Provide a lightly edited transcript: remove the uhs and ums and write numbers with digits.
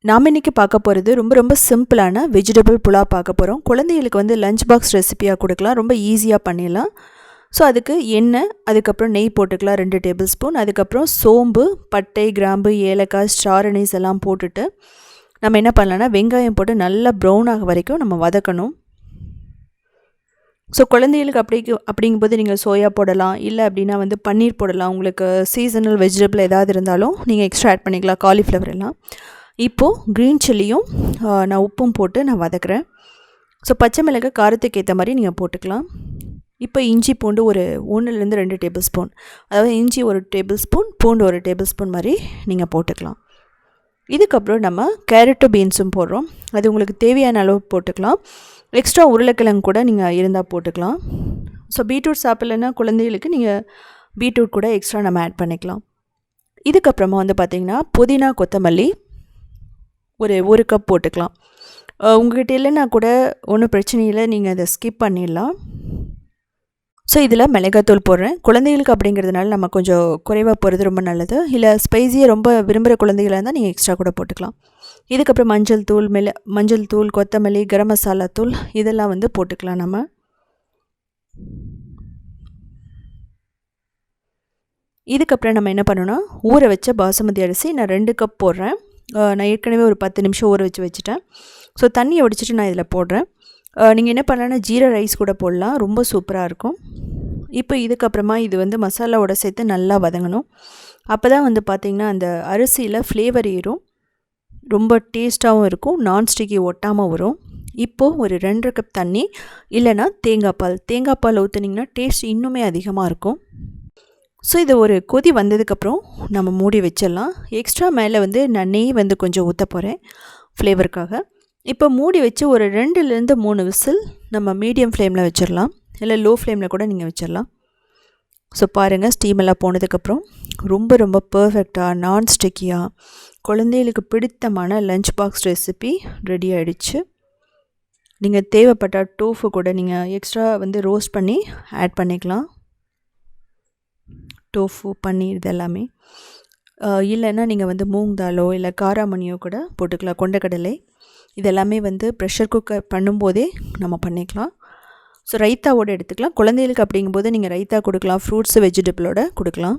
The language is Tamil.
நாம் இன்றைக்கி பார்க்க போகிறது ரொம்ப சிம்பிளான வெஜிடபிள் புலாவ் பார்க்க போகிறோம். குழந்தைகளுக்கு வந்து லஞ்ச் பாக்ஸ் ரெசிபியாக கொடுக்கலாம், ரொம்ப ஈஸியாக பண்ணிடலாம். ஸோ அதுக்கு எண்ணெய், அதுக்கப்புறம் நெய் போட்டுக்கலாம் 2 டேபிள் ஸ்பூன். அதுக்கப்புறம் சோம்பு, பட்டை, கிராம்பு, ஏலக்காய், ஸ்டார் அனீஸ் எல்லாம் போட்டுட்டு நம்ம என்ன பண்ணலான்னா வெங்காயம் போட்டு நல்லா ப்ரௌன் ஆக வரைக்கும் நம்ம வதக்கணும். ஸோ குழந்தைகளுக்கு அப்படிங்கும்போது நீங்கள் சோயா போடலாம், இல்லை அப்படின்னா வந்து பன்னீர் போடலாம். உங்களுக்கு சீசனல் வெஜிடபிள் ஏதாவது இருந்தாலும் நீங்கள் எக்ஸ்ட்ரா ஆட் பண்ணிக்கலாம், காலிஃப்ளவர் எல்லாம். இப்போது க்ரீன் சில்லியும் நான் உப்பும் போட்டு நான் வதக்குறேன். ஸோ பச்சை மிளகாய் காரத்துக்கு ஏற்ற மாதிரி நீங்கள் போட்டுக்கலாம். இப்போ இஞ்சி பூண்டு ஒரு 1லேருந்து 2 டேபிள் ஸ்பூன், அதாவது இஞ்சி 1 டேபிள் ஸ்பூன், பூண்டு 1 டேபிள் ஸ்பூன் மாதிரி நீங்கள் போட்டுக்கலாம். இதுக்கப்புறம் நம்ம கேரட்டும் பீன்ஸும் போடுறோம். அது உங்களுக்கு தேவையான அளவு போட்டுக்கலாம். எக்ஸ்ட்ரா உருளைக்கிழங்கு கூட நீங்கள் இருந்தால் போட்டுக்கலாம். ஸோ பீட்ரூட் சாப்பிட்லன்னா குழந்தைகளுக்கு நீங்கள் பீட்ரூட் கூட எக்ஸ்ட்ரா நம்ம ஆட் பண்ணிக்கலாம். இதுக்கப்புறமா வந்து பார்த்திங்கன்னா புதினா, கொத்தமல்லி ஒரு கப் போட்டுக்கலாம். உங்கள்கிட்ட இல்லைன்னா கூட ஒன்றும் பிரச்சனை இல்லை, நீங்கள் அதை ஸ்கிப் பண்ணிடலாம். ஸோ இதில் மிளகாத்தூள் போடுறேன். குழந்தைகளுக்கு அப்படிங்கிறதுனால நம்ம கொஞ்சம் குறைவாக போடுறது ரொம்ப நல்லது. இல்லை ஸ்பைஸியாக ரொம்ப விரும்புகிற குழந்தைகளாக இருந்தால் நீங்கள் எக்ஸ்ட்ரா கூட போட்டுக்கலாம். இதுக்கப்புறம் மஞ்சள் தூள், கொத்தமல்லி, கரம் மசாலா தூள் இதெல்லாம் வந்து போட்டுக்கலாம் நம்ம. இதுக்கப்புறம் நம்ம என்ன பண்ணோன்னா ஊற வச்ச பாசுமதி அரிசி நான் 2 கப் போடுறேன். நான் ஏற்கனவே ஒரு 10 நிமிஷம் ஊற வச்சுட்டேன். ஸோ தண்ணியை வடிச்சிட்டு நான் இதில் போடுறேன். நீங்கள் என்ன பண்ணலான்னா ஜீரா ரைஸ் கூட போடலாம், ரொம்ப சூப்பராக இருக்கும். இப்போ இதுக்கப்புறமா இது வந்து மசாலாவோட சேர்த்து நல்லா வதங்கணும். அப்போ தான் வந்து பார்த்திங்கன்னா அந்த அரிசியில் ஃப்ளேவர் ஏறும், ரொம்ப டேஸ்ட்டாகவும் இருக்கும், நான்ஸ்டிக்கி ஒட்டாமல் வரும். இப்போது ஒரு 2 கப் தண்ணி, இல்லைனா தேங்காய் பால் ஊற்றுனிங்கன்னா டேஸ்ட் இன்னுமே அதிகமாக இருக்கும். ஸோ இது ஒரு கொதி வந்ததுக்கப்புறம் நம்ம மூடி வச்சிடலாம். எக்ஸ்ட்ரா மேலே வந்து நான் நெய் வந்து கொஞ்சம் ஊற்ற போகிறேன் ஃப்ளேவருக்காக. இப்போ மூடி வச்சு ஒரு 2லேருந்து 3 விசில் நம்ம மீடியம் ஃப்ளேமில் வச்சிடலாம், இல்லை லோ ஃப்ளேமில் கூட நீங்கள் வச்சிடலாம். ஸோ பாருங்கள், ஸ்டீமெல்லாம் போனதுக்கப்புறம் ரொம்ப பர்ஃபெக்டாக நான்ஸ்டிக்கியாக குழந்தைகளுக்கு பிடித்தமான லஞ்ச் பாக்ஸ் ரெசிபி ரெடி ஆகிடுச்சு. நீங்கள் தேவைப்பட்டால் டோஃபு கூட நீங்கள் எக்ஸ்ட்ரா வந்து ரோஸ்ட் பண்ணி ஆட் பண்ணிக்கலாம். டோஃபு, பன்னீர் இது எல்லாமே. இல்லைன்னா நீங்கள் வந்து மூங் தாலோ இல்லை காராமணியோ கூட போட்டுக்கலாம், கொண்டக்கடலை. இதெல்லாமே வந்து ப்ரெஷர் குக்கர் பண்ணும்போதே நம்ம பண்ணிக்கலாம். ஸோ ரைத்தாவோடு எடுத்துக்கலாம். குழந்தைகளுக்கு அப்படிங்கும்போது நீங்கள் ரைத்தா கொடுக்கலாம், ஃப்ரூட்ஸு வெஜிடபிளோட கொடுக்கலாம்.